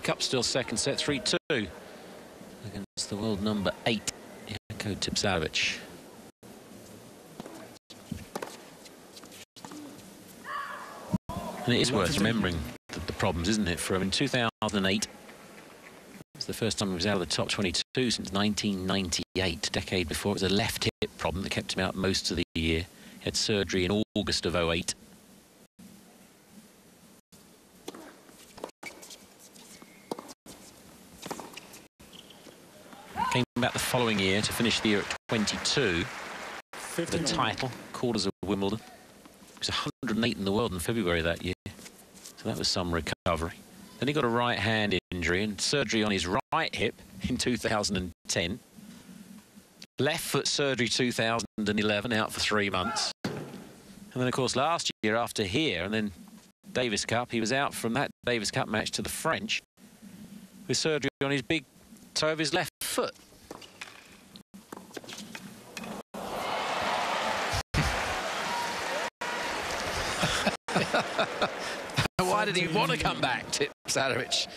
up still second set, 3-2 against the world number 8, Janko Tipsarevic. And it is worth remembering the problems, isn't it, for him in 2008. It's the first time he was out of the top 22 since 1998, a decade before. It was a left hip problem that kept him out most of the year. He had surgery in August of 08. Came back the following year to finish the year at 22. The title, quarters of Wimbledon. He was 108 in the world in February that year. So that was some recovery. Then he got a right hand injury and surgery on his right hip in 2010. Left foot surgery 2011, out for 3 months. And then, of course, last year after here, and then Davis Cup, he was out from that Davis Cup match to the French with surgery on his big toe of his left foot. Why did he want to come back, Tipsarevic?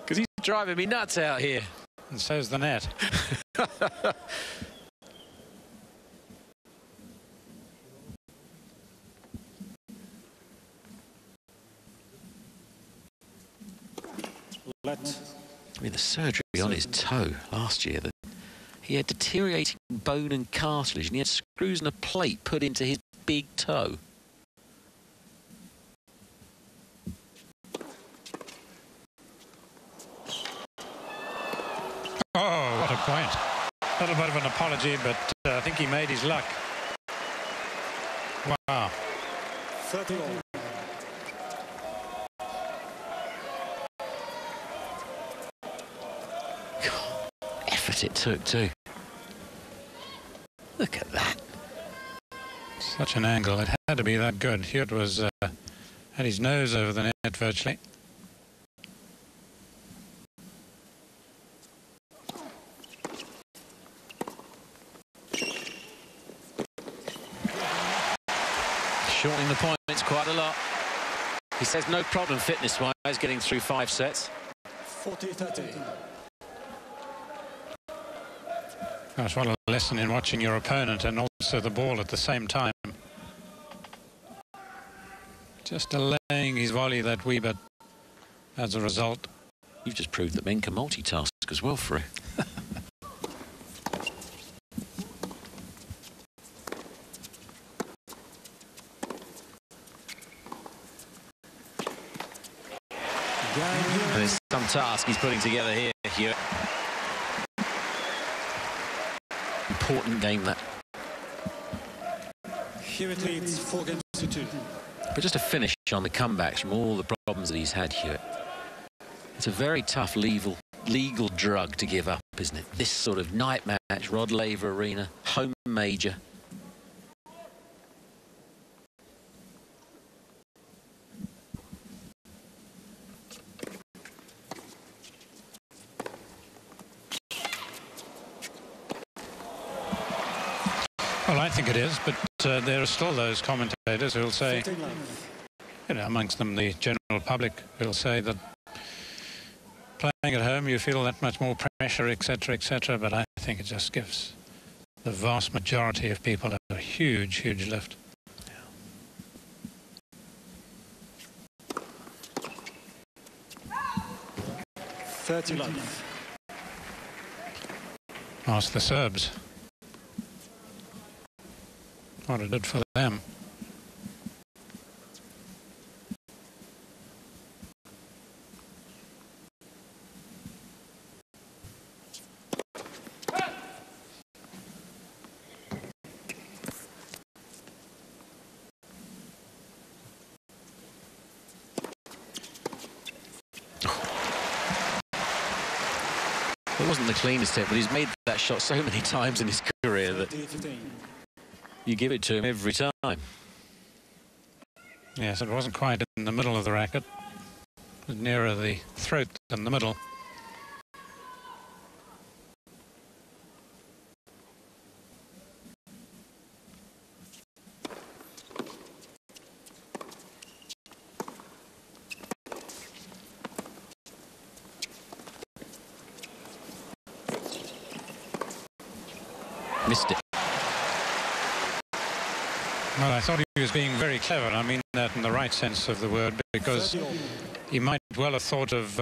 Because he's driving me nuts out here. And so's the net. I mean, the surgery on his toe last year, he had deteriorating bone and cartilage, and he had screws and a plate put into his big toe. Oh, what a point. A little bit of an apology, but I think he made his luck. Wow. 30 all. God, effort it took too. Look at that. Such an angle. It had to be that good. Hewitt was had his nose over the net virtually. Shortening the points quite a lot. He says no problem fitness-wise getting through 5 sets. 40-30. Gosh, what a lesson in watching your opponent and also the ball at the same time. Just delaying his volley that wee bit as a result. You've just proved that men can multitask as well, Free. And there's some task he's putting together here, Hewitt. Important game, that. Hewitt leads 4-2. But just a finish on the comebacks from all the problems that he's had, Hewitt. It's a very tough legal drug to give up, isn't it? This sort of night match, Rod Laver Arena, home major. Well, I think it is, but there are still those commentators who will say, you know, amongst them the general public, who will say that playing at home you feel that much more pressure, etc., but I think it just gives the vast majority of people a huge, huge lift. 30 love. Ask the Serbs what it did for them. It wasn't the cleanest hit, but he's made that shot so many times in his career that you give it to him every time. Yes, it wasn't quite in the middle of the racket. It was nearer the throat than the middle. Missed it. Well, I thought he was being very clever. I mean that in the right sense of the word, because he might well have thought of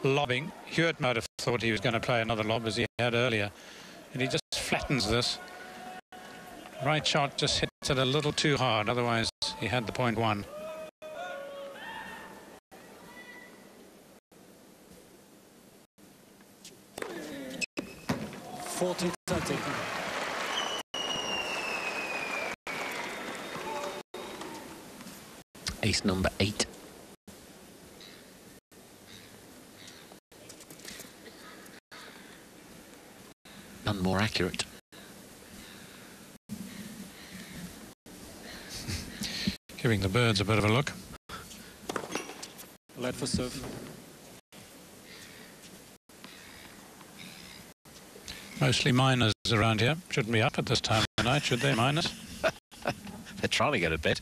lobbing. Hewitt might have thought he was going to play another lob as he had earlier. And he just flattens this. Right shot just hits it a little too hard. Otherwise, he had the point won. Ace number 8. None more accurate. Giving the birds a bit of a look. Light for serve. Mostly minors around here. Shouldn't be up at this time of the night, should they, minors? They're trying to go to bed.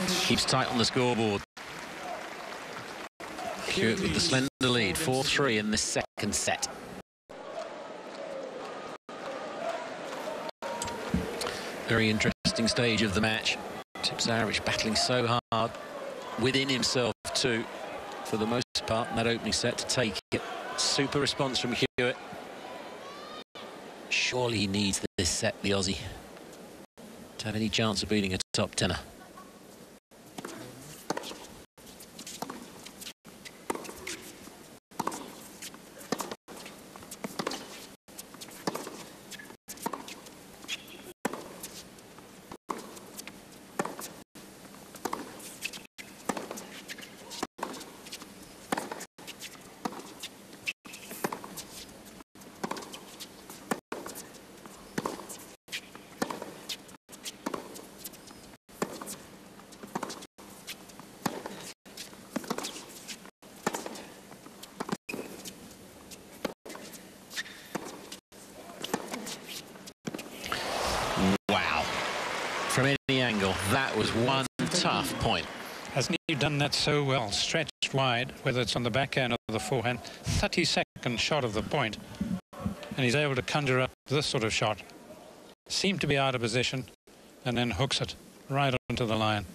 Keeps tight on the scoreboard. Hewitt with the slender lead, 4-3 in this second set. Very interesting stage of the match. Tipsarevic battling so hard within himself too, for the most part, in that opening set to take it. Super response from Hewitt. Surely he needs this set, the Aussie, to have any chance of beating a top tenner. From any angle, that was one tough point. Hasn't he done that so well? Stretched wide, whether it's on the backhand or the forehand. 30-second shot of the point, and he's able to conjure up this sort of shot. Seemed to be out of position, and then hooks it right onto the line.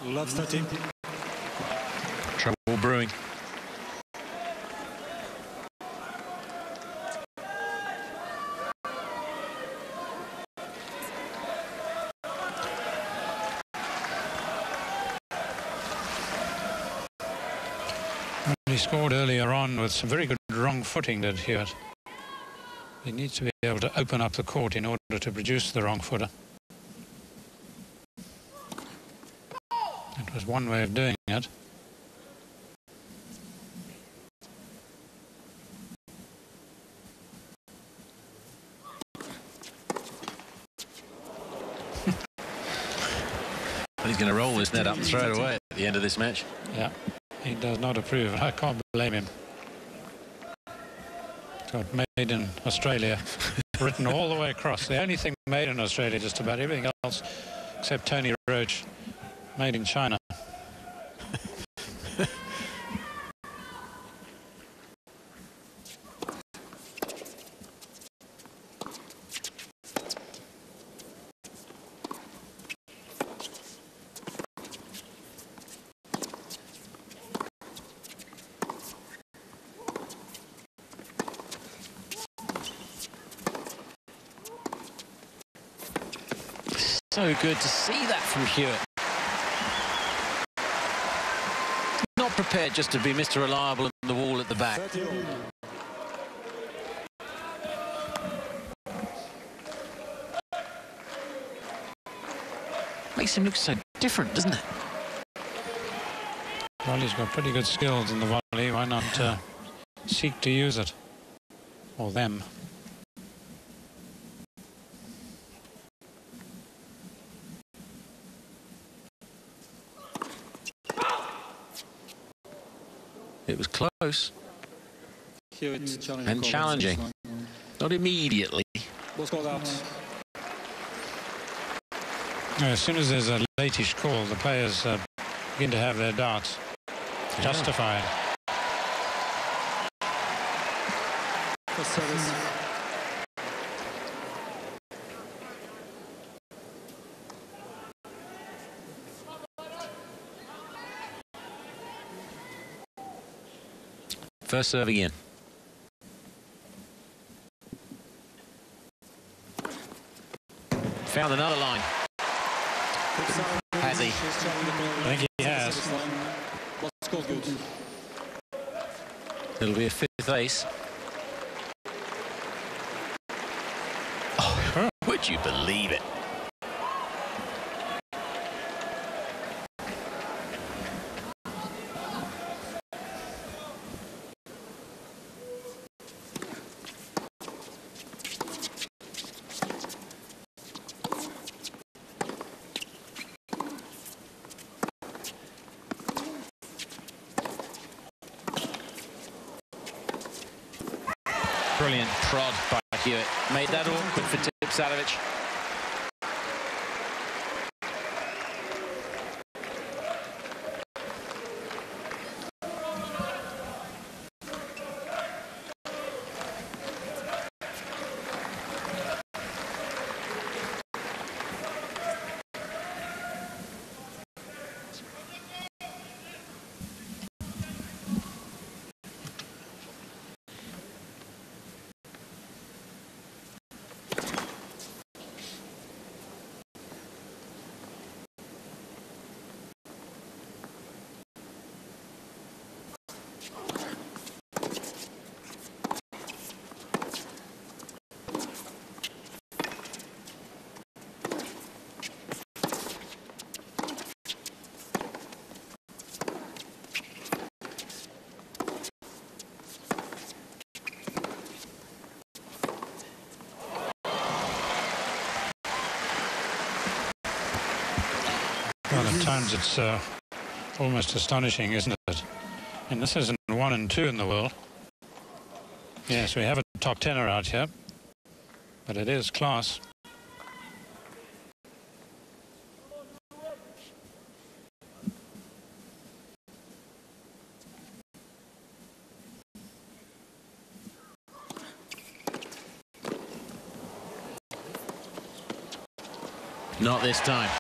Loves that team. Trouble brewing. He scored earlier on with some very good wrong footing, did Hewitt. He needs to be able to open up the court in order to produce the wrong footer. That was one way of doing it. He's going to roll this net up and throw it away at the end of this match. Yeah, he does not approve. I can't blame him. It's got made in Australia, written all the way across. The only thing made in Australia, just about everything else, except Tony Roach, made in China. So good to see that from Hewitt. Not prepared just to be Mr. Reliable on the wall at the back. Makes him look so different, doesn't it? Well, he's got pretty good skills in the volley. Why not seek to use it? Or them. It was close. Hewitt and challenging. Not immediately. As soon as there's a latish call, the players begin to have their doubts justified. First serve again. Found another line. Has he? I think he has. It'll be a fifth ace. Oh, would you believe it? Brilliant prod by Hewitt. Made that awkward for Tipsarevic. Well, at times it's almost astonishing, isn't it? And this isn't 1 and 2 in the world. Yes, we have a top tenner out here, but it is class. Not this time.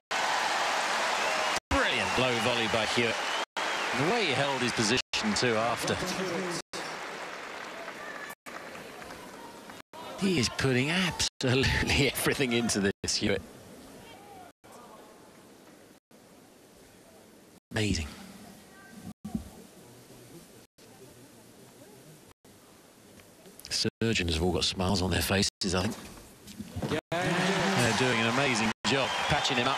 Brilliant low volley by Hewitt. And the way he held his position too after. He is putting absolutely everything into this, Hewitt. Amazing. Surgeons have all got smiles on their faces, I think. They're doing an amazing job patching him up.